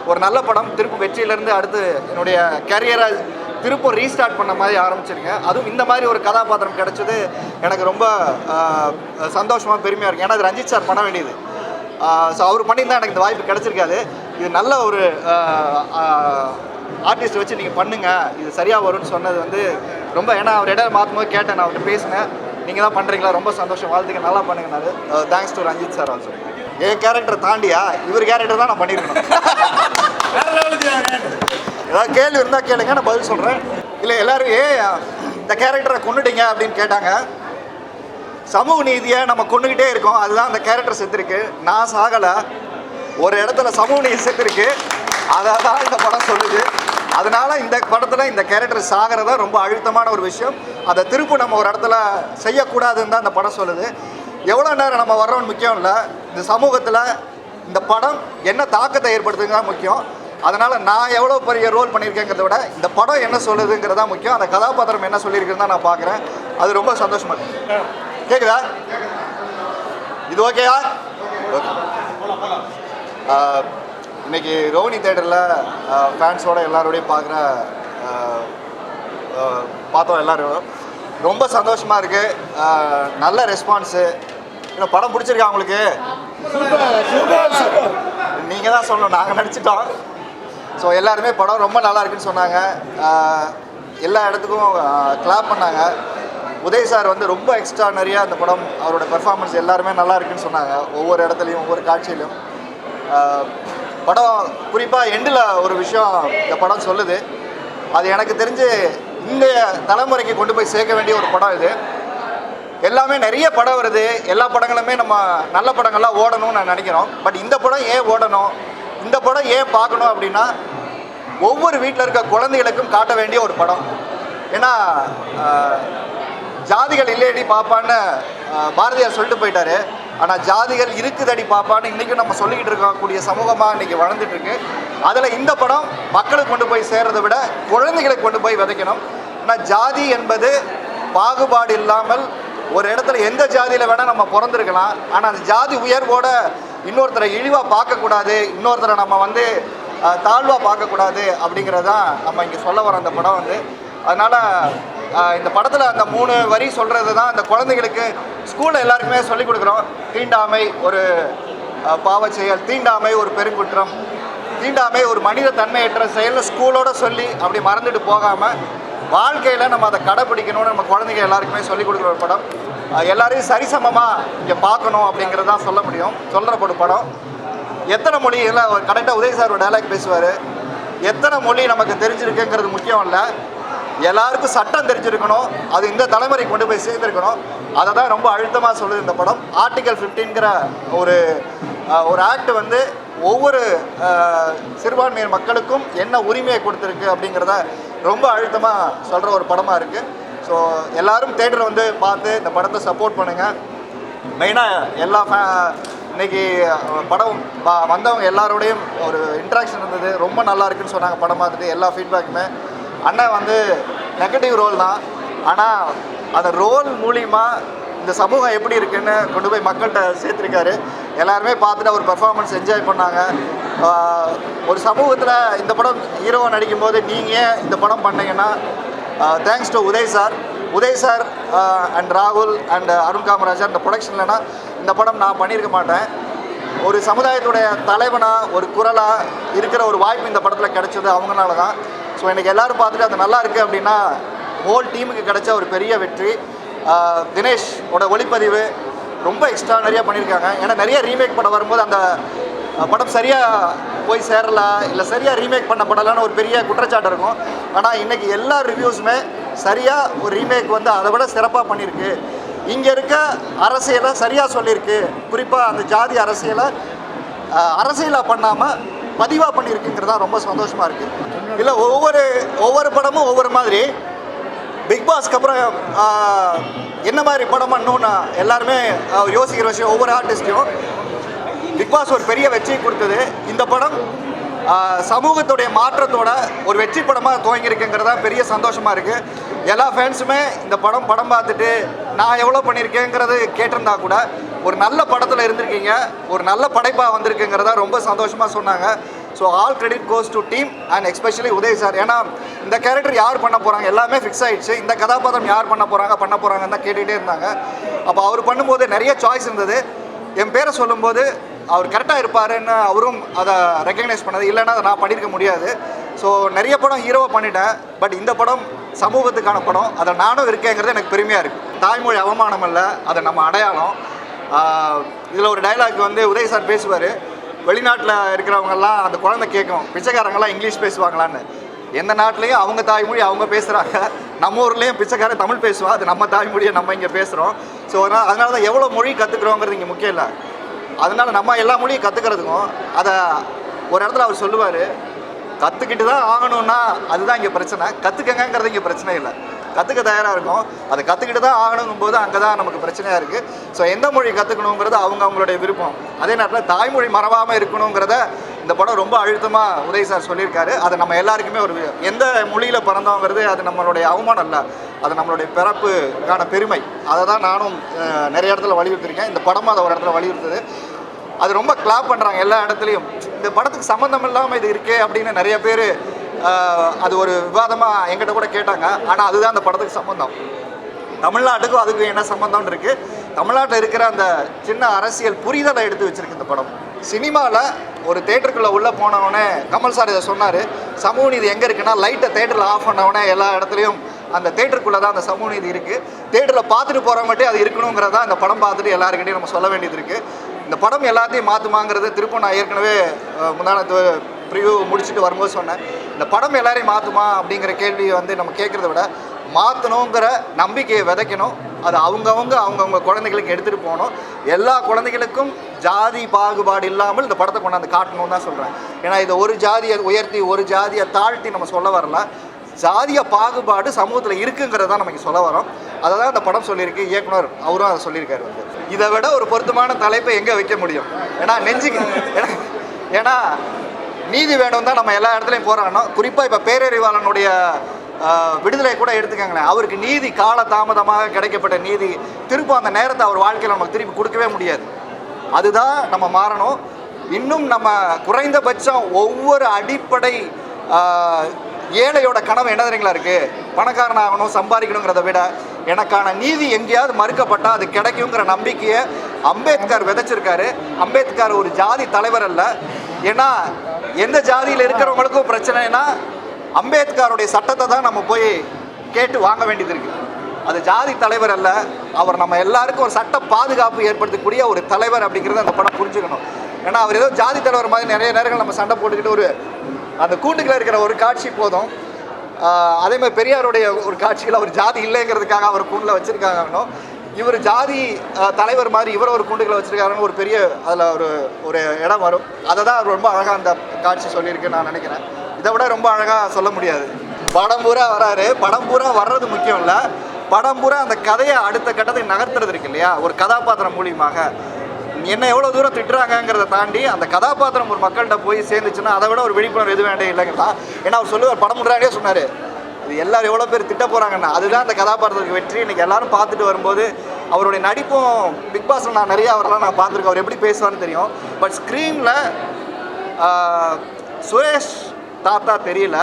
ஒரு நல்ல படம். திரும்ப வெற்றியிலேருந்து அடுத்து என்னுடைய கேரியரை திரும்ப ரீஸ்டார்ட் பண்ண மாதிரி ஆரம்பிச்சிருக்கேன். அதுவும் இந்த மாதிரி ஒரு கதாபாத்திரம் கிடைச்சது எனக்கு ரொம்ப சந்தோஷமாக பெருமையாக இருக்குது. ஏன்னா அது ரஞ்சித் சார் பண்ண வேண்டியது. ஸோ அவர் பண்ணியிருந்தால் எனக்கு இந்த வாய்ப்பு கிடச்சிருக்காது. இது நல்ல ஒரு ஆர்டிஸ்ட் வச்சு நீங்கள் பண்ணுங்கள், இது சரியாக வரும்னு சொன்னது வந்து ரொம்ப, ஏன்னா அவர் இடம் மாற்றும்போது கேட்டேன், நான் அவர்கிட்ட பேசினேன். நீங்கள் தான் பண்ணுறீங்களா, ரொம்ப சந்தோஷம், வாழ்த்துக்கு, நல்லா பண்ணுங்கனாரு. Thanks to Ranjith sir also. என் கேரக்டர் தாண்டியா இவர் கேரக்டர் தான் நான் பண்ணியிருக்கணும். ஏதாவது கேள்வி இருந்தால் கேளுங்க, நான் பதில் சொல்கிறேன். இல்லை எல்லோரும் இந்த கேரக்டரை கொண்டுட்டீங்க அப்படின்னு கேட்டாங்க. சமூக நீதியை நம்ம கொண்டுக்கிட்டே இருக்கோம், அதுதான் அந்த கேரக்டர் செத்துருக்கு. நான் சாகலை, ஒரு இடத்துல சமூக நீதி செத்துருக்கு, அதை தான் இந்த படம் சொல்லுது. அதனால் இந்த படத்தில் இந்த கேரக்டர் சாகிறதா ரொம்ப அழுத்தமான ஒரு விஷயம். அதை திரும்ப நம்ம ஒரு இடத்துல செய்யக்கூடாதுன்னு தான் இந்த படம் சொல்லுது. எவ்வளோ நேரம் நம்ம வர்றோம்னு முக்கியம் இல்லை, இந்த சமூகத்தில் இந்த படம் என்ன தாக்கத்தை ஏற்படுத்துங்க தான் முக்கியம். அதனால் நான் எவ்வளோ பெரிய ரோல் பண்ணியிருக்கேங்கிறத விட இந்த படம் என்ன சொல்லுதுங்கிறதா முக்கியம். அந்த கதாபாத்திரம் என்ன சொல்லியிருக்குன்னு தான் நான் பார்க்குறேன். அது ரொம்ப சந்தோஷமாக இருக்குது. கேட்குதா? இது ஓகேயா? ஓகே. இன்றைக்கி ரோஹினி தேட்டரில் ஃபேன்ஸோட எல்லாரோடையும் பார்த்தோம். எல்லோரும் ரொம்ப சந்தோஷமாக இருக்குது. நல்ல ரெஸ்பான்ஸு. இன்னும் படம் பிடிச்சிருக்கா உங்களுக்கு? நீங்கள் தான் சொல்லணும், நாங்கள் நடிச்சிட்டோம். ஸோ எல்லாருமே படம் ரொம்ப நல்லா இருக்குன்னு சொன்னாங்க. எல்லா இடத்துக்கும் கிளாப் பண்ணாங்க. உதய் சார் வந்து ரொம்ப எக்ஸ்ட்ரானரியாக அந்த படம், அவரோட பெர்ஃபார்மன்ஸ் எல்லாருமே நல்லா இருக்குன்னு சொன்னாங்க. ஒவ்வொரு இடத்துலையும் ஒவ்வொரு காட்சியிலும் படம் குறிப்பாக எண்டில் ஒரு விஷயம் இந்த படம் சொல்லுது. அது எனக்கு தெரிஞ்சு இன்றைய தலைமுறைக்கு கொண்டு போய் சேர்க்க வேண்டிய ஒரு படம் இது. எல்லாமே நிறைய படம் வருது, எல்லா படங்களுமே நம்ம நல்ல படங்கள்லாம் ஓடணும்னு நான் நினைக்கிறோம். பட் இந்த படம் ஏன் ஓடணும், இந்த படம் ஏன் பார்க்கணும் அப்படின்னா, ஒவ்வொரு வீட்டில் இருக்க குழந்தைகளுக்கும் காட்ட வேண்டிய ஒரு படம். ஏன்னா ஜாதிகள் இல்லையடி பாப்பான்னு பாரதியார் சொல்லிட்டு போயிட்டாரு. ஆனால் ஜாதிகள் இருக்குதடி பாப்பான்னு இன்றைக்கும் நம்ம சொல்லிக்கிட்டு இருக்கக்கூடிய சமூகமாக இன்றைக்கி வளர்ந்துட்டுருக்கு. அதில் இந்த படம் மக்களுக்கு கொண்டு போய் சேர்றதை விட குழந்தைகளுக்கு கொண்டு போய் விதைக்கணும். ஆனால் ஜாதி என்பது பாகுபாடு இல்லாமல் ஒரு இடத்துல எந்த ஜாதியில் வேணால் நம்ம பிறந்திருக்கலாம். ஆனால் அந்த ஜாதி உயர்வோட இன்னொருத்தரை இழிவாக பார்க்கக்கூடாது, இன்னொருத்தரை நம்ம வந்து தாழ்வாக பார்க்கக்கூடாது அப்படிங்கிறதான் நம்ம இங்கே சொல்ல வர அந்த படம் வந்து. அதனால் இந்த படத்தில் அந்த 3 வரி சொல்கிறது தான் இந்த குழந்தைகளுக்கு ஸ்கூலில் எல்லாருக்குமே சொல்லிக் கொடுக்குறோம். தீண்டாமை ஒரு பாவச் செயல், தீண்டாமை ஒரு பெருங்குற்றம், தீண்டாமை ஒரு மனித தன்மையற்ற செயல்னு ஸ்கூலோடு சொல்லி அப்படி மறந்துட்டு போகாமல் வாழ்க்கையில் நம்ம அதை கடைப்பிடிக்கணும்னு நம்ம குழந்தைங்க எல்லாருக்குமே சொல்லிக் கொடுக்குற ஒரு படம். எல்லாரையும் சரிசமமாக இங்கே பார்க்கணும் அப்படிங்கிறது தான் சொல்ல முடியும், சொல்கிற படம். எத்தனை மொழி எல்லாம் கரெக்டாக உதய் சார் ஒரு டைலாக் பேசுவார். எத்தனை மொழி நமக்கு தெரிஞ்சிருக்குங்கிறது முக்கியம் இல்லை, எல்லாருக்கும் சட்டம் தெரிஞ்சிருக்கணும், அது இந்த தலைமுறைக்கு கொண்டு போய் சேர்ந்துருக்கணும். அதை தான் ரொம்ப அழுத்தமாக சொல்லுது இந்த படம். ஆர்டிகல் 15ங்கிற ஒரு ஆக்ட் வந்து ஒவ்வொரு சிறுபான்மையினர் மக்களுக்கும் என்ன உரிமையை கொடுத்துருக்கு அப்படிங்கிறத ரொம்ப அழுத்தமாக சொல்கிற ஒரு படமாக இருக்குது. ஸோ எல்லோரும் தேட்டரை வந்து பார்த்து இந்த படத்தை சப்போர்ட் பண்ணுங்கள். மெயினாக எல்லா இன்றைக்கி படம் வந்தவங்க எல்லாரோடையும் ஒரு இன்ட்ராக்ஷன் இருந்தது, ரொம்ப நல்லா இருக்குன்னு சொன்னாங்க. படம் பார்த்துட்டு எல்லா ஃபீட்பேக்குமே அண்ணன் வந்து நெகட்டிவ் ரோல் தான், ஆனால் அந்த ரோல் மூலிமா இந்த சமூகம் எப்படி இருக்குன்னு கொண்டு போய் மக்கள்கிட்ட சேர்த்துருக்காரு. எல்லாருமே பார்த்துட்டு அவர் பெர்ஃபார்மன்ஸ் என்ஜாய் பண்ணாங்க. ஒரு சமூகத்தில் இந்த படம் ஹீரோவாக நடிக்கும்போது நீங்கள் இந்த படம் பண்ணிங்கன்னா thanks to Uday sir and ராகுல் அண்ட் அருண் காமராஜர் இந்த ப்ரொடக்ஷன்லனா இந்த படம் நான் பண்ணியிருக்க மாட்டேன். ஒரு சமுதாயத்துடைய தலைவனாக ஒரு குரலாக இருக்கிற ஒரு வாய்ப்பு இந்த படத்தில் கிடைச்சது அவங்கனால தான். ஸோ எனக்கு எல்லோரும் பார்த்துட்டு அது நல்லா இருக்குது அப்படின்னா ஹோல் டீமுக்கு கிடைச்ச ஒரு பெரிய வெற்றி. தினேஷோட ஒளிப்பதிவு ரொம்ப எக்ஸ்ட்ரானரியாக பண்ணியிருக்காங்க. ஏன்னா நிறைய ரீமேக் படம் வரும்போது அந்த படம் சரியாக போய் சேரலை, இல்லை சரியாக ரீமேக் பண்ண படலான்னு ஒரு பெரிய குற்றச்சாட்டு இருக்கும். ஆனால் இன்றைக்கி எல்லா ரிவ்யூஸுமே சரியாக ஒரு ரீமேக் வந்து அதை விட சிறப்பாக பண்ணியிருக்கு. இங்கே இருக்க அரசியலை சரியாக சொல்லியிருக்கு. குறிப்பாக அந்த ஜாதி அரசியலாக பண்ணாமல் பதிவாக பண்ணியிருக்குங்கிறதா ரொம்ப சந்தோஷமாக இருக்குது. இல்லை ஒவ்வொரு படமும் ஒவ்வொரு மாதிரி. பிக் பாஸ்க்கு அப்புறம் என்ன மாதிரி படம் பண்ணணும்னு எல்லாருமே யோசிக்கிற விஷயம். ஒவ்வொரு ஆர்டிஸ்ட்டையும் பிக் பாஸ் ஒரு பெரிய வெற்றியை கொடுத்தது. இந்த படம் சமூகத்துடைய மாற்றத்தோட ஒரு வெற்றி படமாக துவங்கியிருக்குங்கிறதா பெரிய சந்தோஷமாக இருக்குது. எல்லா ஃபேன்ஸுமே இந்த படம் பார்த்துட்டு நான் எவ்வளோ பண்ணியிருக்கேங்கிறது கேட்டிருந்தா கூட ஒரு நல்ல படத்தில் இருந்திருக்கீங்க, ஒரு நல்ல படைப்பாக வந்திருக்குங்கிறதா ரொம்ப சந்தோஷமாக சொன்னாங்க. So all credit goes to team and especially Uday sir. ஏன்னா இந்த கேரக்டர் யார் பண்ண போகிறாங்க எல்லாமே ஃபிக்ஸ் ஆகிடுச்சு. இந்த கதாபாத்திரம் யார் பண்ண போகிறாங்கன்னு தான் கேட்டுகிட்டே இருந்தாங்க. அப்போ அவர் பண்ணும்போது நிறைய சாய்ஸ் இருந்தது. என் பேரை சொல்லும்போது அவர் கரெக்டாக இருப்பாருன்னு அவரும் அதை ரெக்கக்னைஸ் பண்ணது. இல்லைன்னா அதை நான் பண்ணியிருக்க முடியாது. ஸோ நிறைய படம் ஹீரோவை பண்ணிட்டேன். பட் இந்த படம் சமூகத்துக்கான படம். அதில் நானும் இருக்கேங்கிறது எனக்கு பெருமையாக இருக்குது. தாய்மொழி அவமானம் இல்லை, அதை நம்ம அடையாளம். இதில் ஒரு டைலாக் வந்து உதய் சார் பேசுவார், வெளிநாட்டில் இருக்கிறவங்கெல்லாம் அந்த குழந்தை கேட்கும் பிச்சைக்காரங்கெல்லாம் இங்கிலீஷ் பேசுவாங்களான்னு. எந்த நாட்டிலையும் அவங்க தாய்மொழி அவங்க பேசுகிறாங்க. நம்ம ஊர்லேயும் பிச்சைக்காரன் தமிழ் பேசுவோம். அது நம்ம தாய்மொழியை நம்ம இங்கே பேசுகிறோம். ஸோ அதனால தான் எவ்வளோ மொழி கற்றுக்குறோங்கிறது இங்கே முக்கியம் இல்லை. அதனால் நம்ம எல்லா மொழியும் கற்றுக்கிறதுக்கும் அதை ஒரு இடத்துல அவர் சொல்லுவார், கற்றுக்கிட்டு தான் ஆகணும்னா அதுதான் இங்கே பிரச்சனை. கற்றுக்கங்கிறது இங்கே பிரச்சனை இல்லை, கற்றுக்க தயாராக இருக்கும். அதை கற்றுக்கிட்டு தான் ஆகணுங்கும் போது அங்கே தான் நமக்கு பிரச்சனையாக இருக்குது. ஸோ எந்த மொழி கற்றுக்கணுங்கிறது அவங்களுடைய விருப்பம். அதே நேரத்தில் தாய்மொழி மறவாமல் இருக்கணுங்கிறத இந்த படம் ரொம்ப அழுத்தமாக உதய் சார் சொல்லியிருக்காரு. அது நம்ம எல்லாருக்குமே ஒரு எந்த மொழியில் பிறந்தோங்கிறது அது நம்மளுடைய அவமானம் இல்லை, அது நம்மளுடைய பிறப்புக்கான பெருமை. அதை தான் நானும் நிறைய இடத்துல வலியுறுத்திருக்கேன். இந்த படமும் அதை ஒரு இடத்துல வலியுறுத்துது. அது ரொம்ப கிளாப் பண்ணுறாங்க எல்லா இடத்துலையும். இந்த படத்துக்கு சம்மந்தம் இல்லாமல் இது இருக்கே அப்படின்னு நிறைய பேர் அது ஒரு விவாதமாக எங்கிட்ட கூட கேட்டாங்க. ஆனால் அதுதான் அந்த படத்துக்கு சம்மந்தம். தமிழ்நாட்டுக்கும் அதுக்கும் என்ன சம்மந்தம்னு இருக்குது. தமிழ்நாட்டில் இருக்கிற அந்த சின்ன அரசியல் புரிதலை எடுத்து வச்சுருக்கு இந்த படம். சினிமாவில் ஒரு தேட்டருக்குள்ளே உள்ளே போனவொடனே கமல் சார் இதை சொன்னார், சமூக நீதி எங்கே இருக்குன்னா லைட்டை தேட்டரில் ஆஃப் பண்ணவுடனே எல்லா இடத்துலையும் அந்த தேட்டருக்குள்ளே தான் அந்த சமூக நீதி இருக்குது. தேட்டரில் பார்த்துட்டு போகிறவங்கட்டே அது இருக்கணுங்கிறதா இந்த படம் பார்த்துட்டு எல்லாருக்கிட்டையும் நம்ம சொல்ல வேண்டியது இருக்குது. இந்த படம் எல்லாத்தையும் மாற்றுமாங்கிறது திரும்ப நான் ஏற்கனவே முந்தானத்து ப்ரிவ்யூ முடிச்சுட்டு வரும்போது சொன்னேன். இந்த படம் எல்லாரையும் மாற்றுமா அப்படிங்கிற கேள்வியை வந்து நம்ம கேட்குறத விட மாற்றணுங்கிற நம்பிக்கையை விதைக்கணும். அது அவங்கவுங்க குழந்தைகளுக்கு எடுத்துகிட்டு போகணும். எல்லா குழந்தைகளுக்கும் ஜாதி பாகுபாடு இல்லாமல் இந்த படத்தை கொண்டாந்து காட்டணும்னு தான் சொல்கிறேன். ஏன்னா இதை ஒரு ஜாதியை உயர்த்தி ஒரு ஜாதியை தாழ்த்தி நம்ம சொல்ல வரல. ஜாதிய பாகுபாடு சமூகத்தில் இருக்குங்கிறத தான் நமக்கு சொல்ல வரோம். அதை தான் இந்த படம் சொல்லியிருக்கு. இயக்குனர் அவரும் அதை சொல்லியிருக்காரு. வந்து இதை விட ஒரு பொருத்தமான தலைப்பை எங்கே வைக்க முடியும்? ஏன்னா நெஞ்சுக்கு ஏன்னா நீதி வேணும் தான் நம்ம எல்லா இடத்துலையும் போராடணும். குறிப்பாக இப்போ பேரறிவாளனுடைய விடுதலை கூட எடுத்துக்கங்களேன். அவருக்கு நீதி கால தாமதமாக கிடைக்கப்பட்ட நீதி திரும்ப அந்த நேரத்தை அவர் வாழ்க்கையில் நமக்கு திருப்பி கொடுக்கவே முடியாது. அதுதான் நம்ம மாறணும். இன்னும் நம்ம குறைந்தபட்சம் ஒவ்வொரு அடிப்படை ஏழையோட கனவு என்ன தெரியுங்களா இருக்குது? பணக்காரன் ஆகணும், சம்பாதிக்கணுங்கிறத விட எனக்கான நீதி எங்கேயாவது மறுக்கப்பட்டால் அது கிடைக்குங்கிற நம்பிக்கையை அம்பேத்கர் விதைச்சிருக்காரு. அம்பேத்கர் ஒரு ஜாதி தலைவர் அல்ல. ஏன்னா எந்த ஜாதியில் இருக்கிறவங்களுக்கும் பிரச்சனைனா அம்பேத்கருடைய சட்டத்தை தான் நம்ம போய் கேட்டு வாங்க வேண்டியது இருக்குது. அது ஜாதி தலைவர் அல்ல. அவர் நம்ம எல்லாருக்கும் ஒரு சட்ட பாதுகாப்பு ஏற்படுத்தக்கூடிய ஒரு தலைவர் அப்படிங்கிறத அந்த படம் புரிஞ்சுக்கணும். ஏன்னா அவர் ஏதோ ஜாதி தலைவர் மாதிரி நிறைய நேரங்கள் நம்ம சண்டை போட்டுக்கிட்டு ஒரு அந்த கூண்டுக்குள்ள இருக்கிற ஒரு காட்சி போதும். அதே மாதிரி பெரியாருடைய ஒரு காட்சிகள் அவர் ஜாதி இல்லைங்கிறதுக்காக அவர் கூண்டில் வச்சுருக்காங்கன்னு, இவர் ஜாதி தலைவர் மாதிரி இவர் ஒரு கூண்டுகளை வச்சுருக்காருன்னு ஒரு பெரிய அதில் ஒரு இடம் வரும். அதை தான் ரொம்ப அழகாக அந்த காட்சி சொல்லியிருக்குன்னு நான் நினைக்கிறேன். இதை விட ரொம்ப அழகாக சொல்ல முடியாது. படம் பூரா வராரு. படம் பூரா வர்றது முக்கியம் இல்லை, படம் பூரா அந்த கதையை அடுத்த கட்டத்துக்கு நகர்த்துறது இருக்கு இல்லையா, ஒரு கதாபாத்திரம் மூலியமாக. என்ன எவ்வளோ தூரம் திட்டுறாங்கிறத தாண்டி அந்த கதாபாத்திரம் ஒரு மக்கள்கிட்ட போய் சேர்ந்துச்சுன்னா அதை விட ஒரு விழிப்புணர்வு எது வேண்டிய இல்லைங்களா. ஏன்னா அவர் சொல்லுவார், படம் முன்னாடியே சொன்னார், இது எல்லோரும் எவ்வளோ பேர் திட்ட போகிறாங்கன்னா அதுதான் அந்த கதாபாத்திரத்துக்கு வெற்றி. இன்றைக்கி எல்லோரும் பார்த்துட்டு வரும்போது அவருடைய நடிப்பும் பிக் பாஸில் நான் நிறையா அவரெல்லாம் நான் பார்த்துருக்கேன். அவர் எப்படி பேசுவார்னு தெரியும். பட் ஸ்க்ரீனில் சுரேஷ் தாத்தா தெரியல,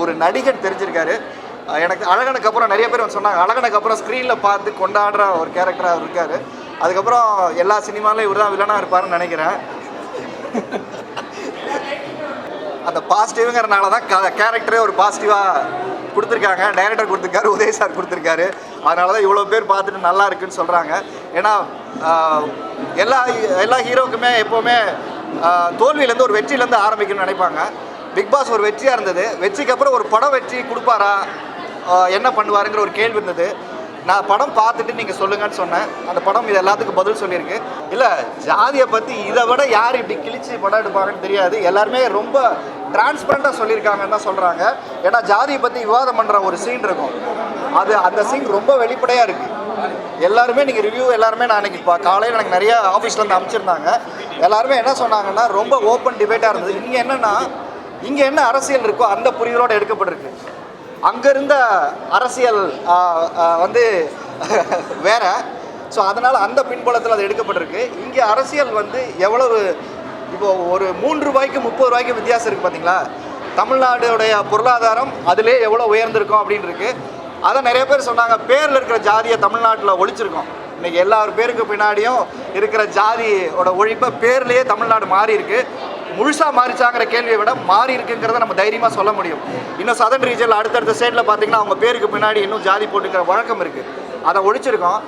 ஒரு நடிகர் தெரிஞ்சிருக்காரு. எனக்கு அழகனுக்கு அப்புறம் நிறைய பேர் வந்து சொன்னாங்க, அழகனுக்கு அப்புறம் ஸ்க்ரீனில் பார்த்து கொண்டாடுற ஒரு கேரக்டராக அவர் இருக்கார். அதுக்கப்புறம் எல்லா சினிமாலையும் இவர் தான் வில்லனாக இருப்பார்னு நினைக்கிறேன். அந்த பாசிட்டிவ்ங்கிறனால தான் கேரக்டரே ஒரு பாசிட்டிவாக கொடுத்துருக்காங்க. டைரக்டர் கொடுத்துருக்காரு, உதய் சார் கொடுத்துருக்காரு. அதனால தான் இவ்வளோ பேர் பார்த்துட்டு நல்லா இருக்குன்னு சொல்கிறாங்க. ஏன்னா எல்லா ஹீரோவுக்குமே எப்போவுமே தோல்வியிலேருந்து ஒரு வெற்றியிலேருந்து ஆரம்பிக்கணும்னு நினைப்பாங்க. பிக் பாஸ் ஒரு வெற்றியாக இருந்தது. வெற்றிக்கு அப்புறம் ஒரு படம் வெற்றி கொடுப்பாரா, என்ன பண்ணுவாருங்கிற ஒரு கேள்வி இருந்தது. நான் படம் பார்த்துட்டு நீங்கள் சொல்லுங்கன்னு சொன்னேன். அந்த படம் இது எல்லாத்துக்கும் பதில் சொல்லியிருக்கு. இல்லை, ஜாதியை பற்றி இதை விட யார் இப்படி கிழிச்சு படம் எடுப்பாங்கன்னு தெரியாது. எல்லாருமே ரொம்ப டிரான்ஸ்பரண்ட்டாக சொல்லியிருக்காங்கன்னு தான் சொல்கிறாங்க. ஏன்னா ஜாதியை பற்றி விவாதம் பண்ணுற ஒரு சீன் இருக்கும், அந்த சீன் ரொம்ப வெளிப்படையாக இருக்குது. எல்லாருமே நீங்கள் ரிவ்யூ எல்லாருமே நான் அன்றைக்கி காலையில் எனக்கு நிறைய ஆஃபீஸ்லேருந்து அனுப்பிச்சிருந்தாங்க. எல்லாருமே என்ன சொன்னாங்கன்னா ரொம்ப ஓப்பன் டிபேட்டாக இருந்தது. இங்கே என்ன அரசியல் இருக்கோ அந்த புரிதலோடு எடுக்கப்பட்டிருக்கு. அங்கே இருந்த அரசியல் வந்து வேற. ஸோ அதனால் அந்த பின்புலத்தில் அது எடுக்கப்பட்டிருக்கு. இங்கே அரசியல் வந்து எவ்வளவு இப்போ ஒரு 3 ரூபாய்க்கு 30 ரூபாய்க்கு வித்தியாசம் இருக்குது பார்த்தீங்களா? தமிழ்நாடுடைய பொருளாதாரம் அதிலே எவ்வளோ உயர்ந்திருக்கும் அப்படின்னு இருக்கு. அதை நிறைய பேர் சொன்னாங்க, பேரில் இருக்கிற ஜாதியை தமிழ்நாட்டில் ஒழிச்சிருக்கோம். இன்றைக்கி எல்லார் பேருக்கு பின்னாடியும் இருக்கிற ஜாதியோட ஒழிப்பை பேர்லேயே தமிழ்நாடு மாறி இருக்கு. முழுசாக மாறிச்சாங்கிற கேள்வியை விட மாறி இருக்குங்கிறத நம்ம தைரியமாக சொல்ல முடியும். இன்னும் சதர்ன் ரீஜனில் அடுத்தடுத்த ஸ்டேட்டில் பார்த்தீங்கன்னா அவங்க பேருக்கு பின்னாடி இன்னும் ஜாதி போட்டுக்கிற வழக்கம் இருக்குது. அதை ஒழிச்சிருக்கோம்.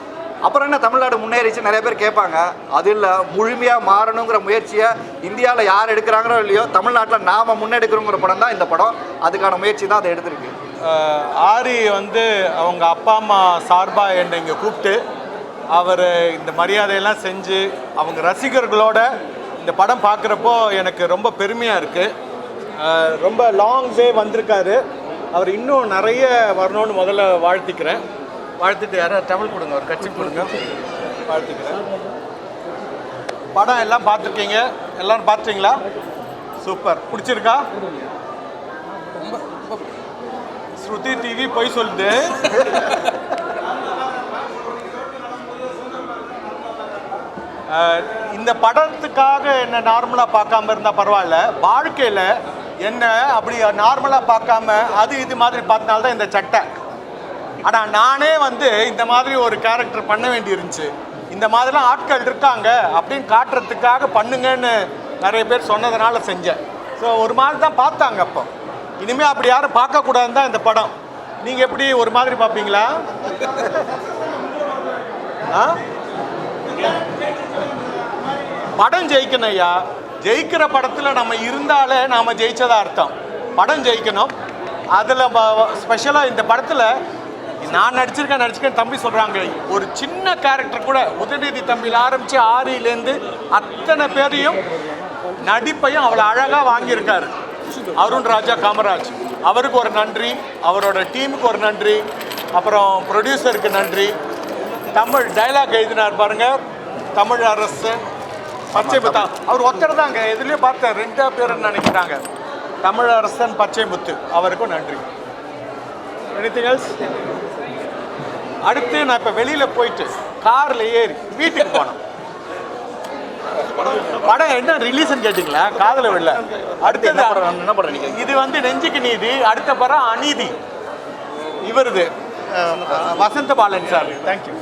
அப்புறம் என்ன தமிழ்நாடு முன்னேறிச்சு நிறைய பேர் கேட்பாங்க. அது இல்லை, முழுமையாக மாறணுங்கிற முயற்சியை இந்தியாவில் யார் எடுக்கிறாங்களோ இல்லையோ தமிழ்நாட்டில் நாம் முன்னெடுக்கிறோங்கிற படம் தான் இந்த படம். அதுக்கான முயற்சி தான் அதை எடுத்திருக்கு. ஆரி வந்து அவங்க அப்பா அம்மா சார்பாக என்னை இங்கே கூப்பிட்டு அவர் இந்த மரியாதையெல்லாம் செஞ்சு அவங்க ரசிகர்களோட இந்த படம் பார்க்குறப்போ எனக்கு ரொம்ப பெருமையாக இருக்குது. ரொம்ப லாங் வே வந்திருக்காரு. அவர் இன்னும் நிறைய வரணும்னு முதல்ல வாழ்த்திக்கிறேன். வாழ்த்துட்டு யாராவது தமிழ் கொடுங்க, ஒரு கட்சி கொடுங்க. வாழ்த்துக்கிறேன். படம் எல்லாம் பார்த்துருக்கீங்க, எல்லோரும் பார்த்துட்டீங்களா? சூப்பர். பிடிச்சிருக்கா? ஸ்ருதி டிவி போய் சொல்லுது. இந்த படத்துக்காக என்ன நார்மலாக பார்க்காம இருந்தால் பரவாயில்ல, வாழ்க்கையில் என்ன அப்படி நார்மலாக பார்க்காம அது இது மாதிரி பார்த்தனால்தான் இந்த சட்டை. ஆனால் நானே வந்து இந்த மாதிரி ஒரு கேரக்டர் பண்ண வேண்டி இருந்துச்சு. இந்த மாதிரிலாம் ஆட்கள் இருக்காங்க அப்படின்னு காட்டுறதுக்காக பண்ணுங்கன்னு நிறைய பேர் சொன்னதுனால செஞ்சேன். ஸோ ஒரு மாதிரி தான் பார்த்தாங்க. அப்போ இனிமேல் அப்படி யாரும் பார்க்கக்கூடாதுன்னு தான் இந்த படம். நீங்கள் எப்படி ஒரு மாதிரி பார்ப்பீங்களா? படம் ஜெயிக்கணும் ஐயா. ஜெயிக்கிற படத்தில் நம்ம இருந்தாலே நாம் ஜெயிச்சதா அர்த்தம். படம் ஜெயிக்கணும். அதில் ஸ்பெஷலாக இந்த படத்தில் நான் நடிச்சிருக்கேன் தம்பி சொல்கிறாங்க. ஒரு சின்ன கேரக்டர் கூட உதயநிதி தம்பியில் ஆரம்பித்து ஆரியிலேருந்து அத்தனை பேரையும் நடிப்பையும் அவ்வளோ அழகாக வாங்கியிருக்காரு அருண் ராஜா காமராஜ். அவருக்கு ஒரு நன்றி, அவரோட டீமுக்கு ஒரு நன்றி, அப்புறம் ப்ரொடியூசருக்கு நன்றி. தமிழ் டைலாக் எழுதினார் பாருங்க, தமிழ் அரசு பச்சைமுத்தா. அவர் ஒருத்தர் தாங்க, எதுலேயே பார்த்தேன் 2 பேருன்னு நினைக்கிறாங்க. தமிழ் அரசன் பச்சைமுத்து, அவருக்கும் நன்றி. Anything else? அடுத்து நான் இப்போ வெளியில் போயிட்டு காரில் ஏறி வீட்டுக்கு போனோம். படம் என்ன ரிலீஸ்ன்னு கேட்டிங்களா? காதல விடல. அடுத்து என்ன படம்? இது வந்து நெஞ்சுக்கு நீதி. அடுத்த படம் அநீதி. இவருது வசந்த பாலன் சார். தேங்க்யூ.